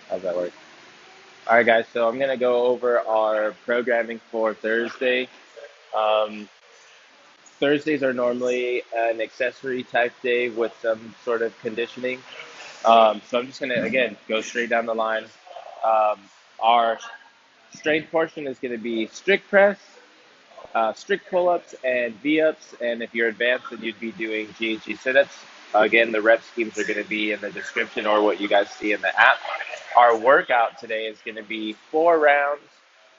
How's that work? All right, guys. So I'm gonna go over our programming for Thursday. Um, Thursdays are normally an accessory type day with some sort of conditioning. So I'm just gonna again go straight down the line. Our strength portion is gonna be strict press, strict pull-ups, and V-ups. And if you're advanced, then you'd be doing GHG sit-ups. Again, the rep schemes are going to be in the description or what you guys see in the app. Our workout today is going to be 4 rounds,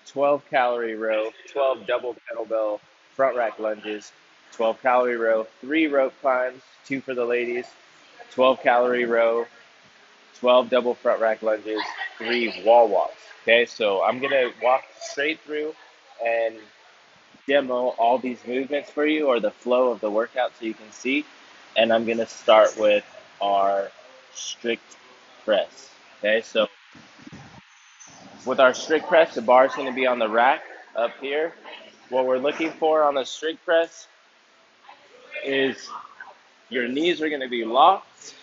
12 calorie row, 12 double kettlebell front rack lunges, 12 calorie row, 3 rope climbs, 2 for the ladies, 12 calorie row, 12 double front rack lunges, 3 wall walks. Okay, so I'm going to walk straight through and demo all these movements for you, or the flow of the workout, so you can see. And I'm going to start with our strict press. Okay, so with our strict press, the bar is going to be on the rack up here. What we're looking for on the strict press is your knees are going to be locked.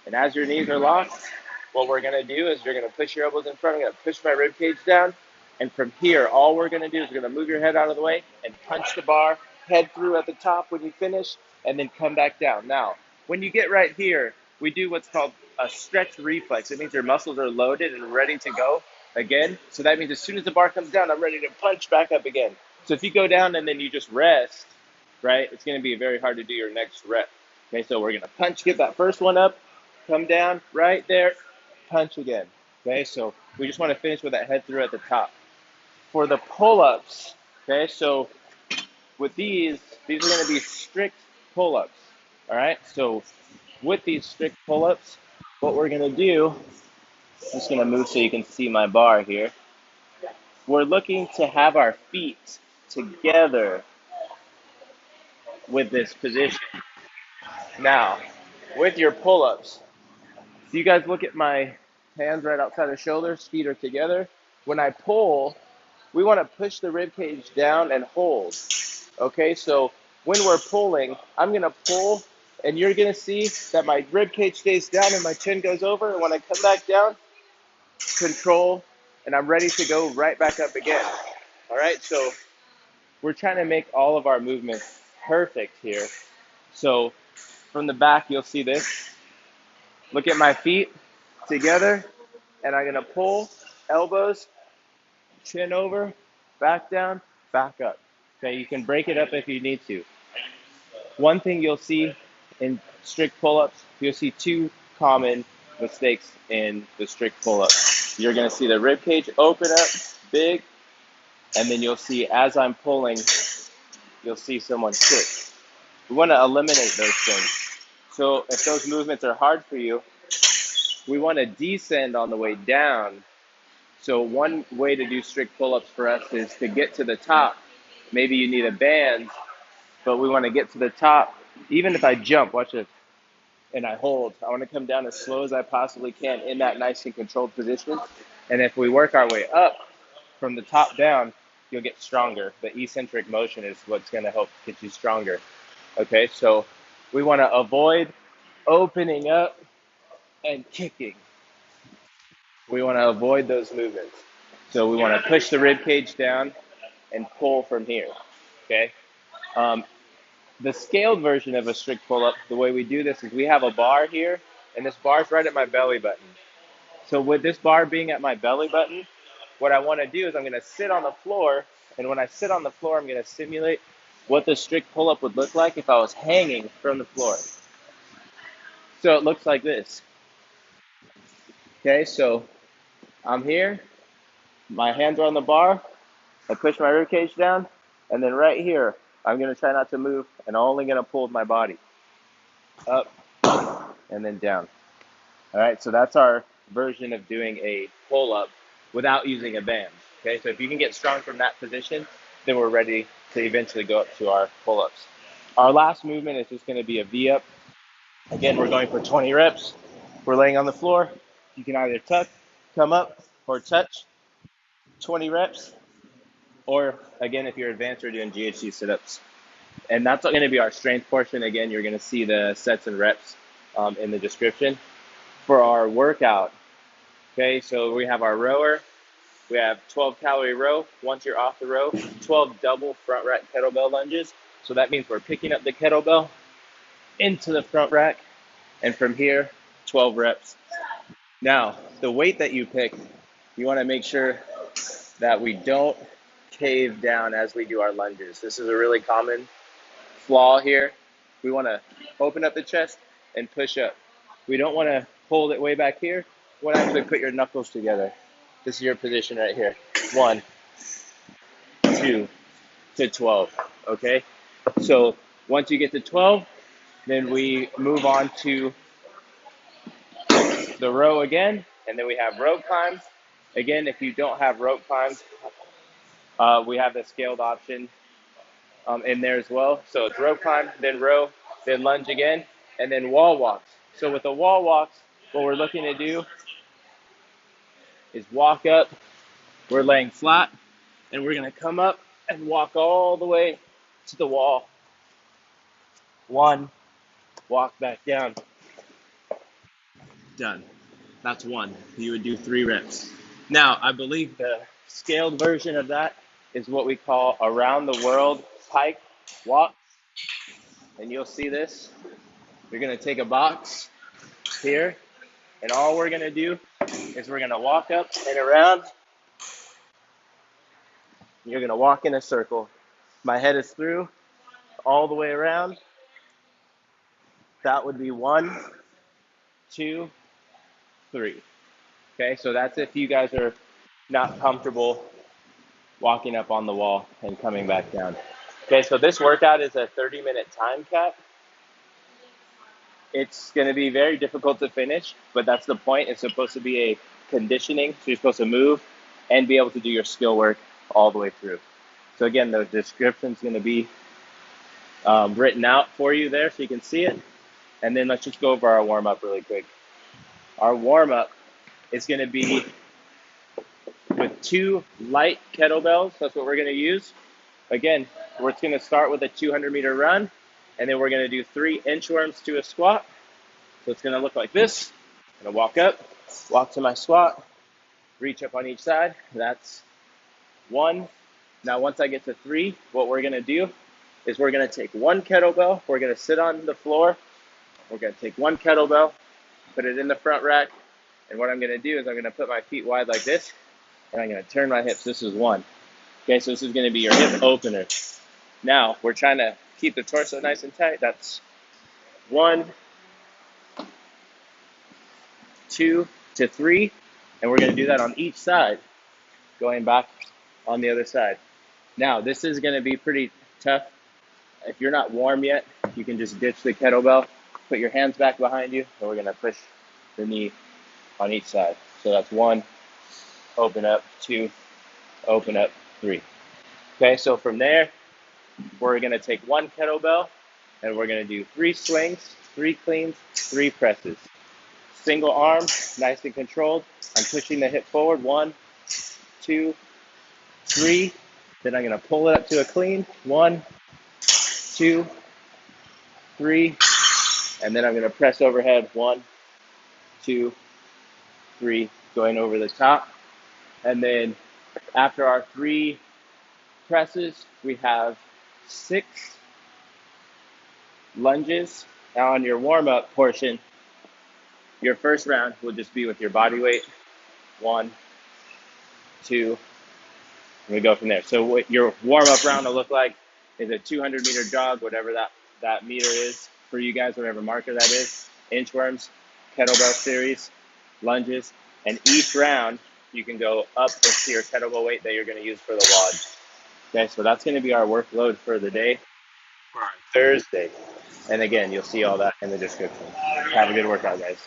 And as your knees are locked, what we're going to do is you're going to push your elbows in front. I'm going to push my rib cage down. And from here, all we're going to do is we're going to move your head out of the way and punch the bar, head through at the top when you finish, and then come back down. Now, when you get right here, we do what's called a stretch reflex. It means your muscles are loaded and ready to go again. So that means as soon as the bar comes down, I'm ready to punch back up again. So if you go down and then you just rest, right, it's going to be very hard to do your next rep. Okay, so we're going to punch, get that first one up, come down right there, punch again. Okay, so we just want to finish with that head through at the top. For the pull-ups, okay, so with these are going to be strict pull-ups. All right, so with these strict pull-ups, what we're going to do, I'm just going to move so you can see my bar here. We're looking to have our feet together with this position. Now, with your pull-ups, so you guys look at my hands right outside the shoulders, feet are together. When I pull, we want to push the rib cage down and hold. Okay, so when we're pulling, I'm going to pull, and you're going to see that my rib cage stays down and my chin goes over. And when I come back down, control, and I'm ready to go right back up again. All right, so we're trying to make all of our movements perfect here. So from the back, you'll see this. Look at my feet together, and I'm going to pull, elbows, chin over, back down, back up. Okay, you can break it up if you need to. One thing you'll see in strict pull-ups, you'll see 2 common mistakes in the strict pull-ups. You're going to see the rib cage open up big, and then you'll see as I'm pulling, you'll see someone kick. We want to eliminate those things. So if those movements are hard for you, we want to descend on the way down. So one way to do strict pull-ups for us is to get to the top. Maybe you need a band, but we want to get to the top. Even if I jump, watch it, and I hold, I want to come down as slow as I possibly can in that nice and controlled position. And if we work our way up from the top down, you'll get stronger. The eccentric motion is what's going to help get you stronger. Okay, so we want to avoid opening up and kicking. We want to avoid those movements. So we want to push the rib cage down and pull from here. Okay. Um, the scaled version of a strict pull-up, the way we do this is we have a bar here, and this bar is right at my belly button. So with this bar being at my belly button, what I want to do is I'm going to sit on the floor, and when I sit on the floor, I'm going to simulate what the strict pull-up would look like if I was hanging from the floor. So it looks like this. Okay, so I'm here, my hands are on the bar, I push my rib cage down, and then right here, I'm going to try not to move, and I'm only going to pull with my body up and then down. All right, so that's our version of doing a pull-up without using a band. Okay, so if you can get strong from that position, then we're ready to eventually go up to our pull-ups. Our last movement is just going to be a V-up. Again, we're going for 20 reps. We're laying on the floor. You can either tuck, come up, or touch. 20 reps. Or, again, if you're advanced, we're doing GHD sit-ups. And that's going to be our strength portion. Again, you're going to see the sets and reps in the description. For our workout, Okay, so we have our rower. We have 12 calorie row. Once you're off the row, 12 double front rack kettlebell lunges. So that means we're picking up the kettlebell into the front rack, and from here, 12 reps. Now, the weight that you pick, you want to make sure that we don't cave down as we do our lunges. This is a really common flaw here. We want to open up the chest and push up. We don't want to hold it way back here. You want to actually put your knuckles together. This is your position right here. 1, 2 to 12. Okay? So once you get to 12, then we move on to the row again, and then we have rope climbs. Again, if you don't have rope climbs, we have the scaled option in there as well. So it's rope climb, then row, then lunge again, and then wall walks. So with the wall walks, what we're looking to do is walk up. We're laying flat, and we're going to come up and walk all the way to the wall. 1, walk back down. Done. That's 1. You would do 3 reps. Now, I believe the scaled version of that is what we call around the world Pike walk. And you'll see this. You're going to take a box here, and all we're going to do is we're going to walk up and around. You're going to walk in a circle. My head is through all the way around. That would be 1, 2, 3. Okay, so that's if you guys are not comfortable walking up on the wall and coming back down. Okay, so this workout is a 30-minute time cap. It's going to be very difficult to finish, but that's the point. It's supposed to be a conditioning, so you're supposed to move and be able to do your skill work all the way through. So again, the description is going to be written out for you there so you can see it. And then let's just go over our warm-up really quick. Our warm-up is going to be with 2 light kettlebells. That's what we're going to use. Again, we're going to start with a 200-meter run, and then we're going to do 3 inchworms to a squat. So it's going to look like this. I'm going to walk up, walk to my squat, reach up on each side. That's 1. Now, once I get to 3, what we're going to do is we're going to take 1 kettlebell. We're going to sit on the floor. We're going to take 1 kettlebell, put it in the front rack. And what I'm going to do is I'm going to put my feet wide like this, and I'm going to turn my hips. This is 1. Okay, so this is going to be your hip opener. Now, we're trying to keep the torso nice and tight. That's 1, 2 to 3. And we're going to do that on each side, going back on the other side. Now, this is going to be pretty tough. If you're not warm yet, you can just ditch the kettlebell, put your hands back behind you, and we're going to push the knee on each side. So that's 1, open up, 2, open up, 3. Okay, so from there, we're going to take 1 kettlebell, and we're going to do 3 swings, 3 cleans, 3 presses. Single arm, nice and controlled. I'm pushing the hip forward, 1, 2, 3. Then I'm going to pull it up to a clean, 1, 2, 3. And then I'm going to press overhead, 1, 2, 3, going over the top. And then after our 3 presses, we have 6 lunges. Now on your warm-up portion, your first round will just be with your body weight. 1, 2, and we go from there. So what your warm-up round will look like is a 200-meter jog, whatever that meter is for you guys, whatever marker that is, inchworms, kettlebell series, lunges, and each round you can go up to your kettlebell weight that you're going to use for the WOD. Okay, so that's going to be our workload for the day for Thursday. And again, you'll see all that in the description. Have a good workout, guys.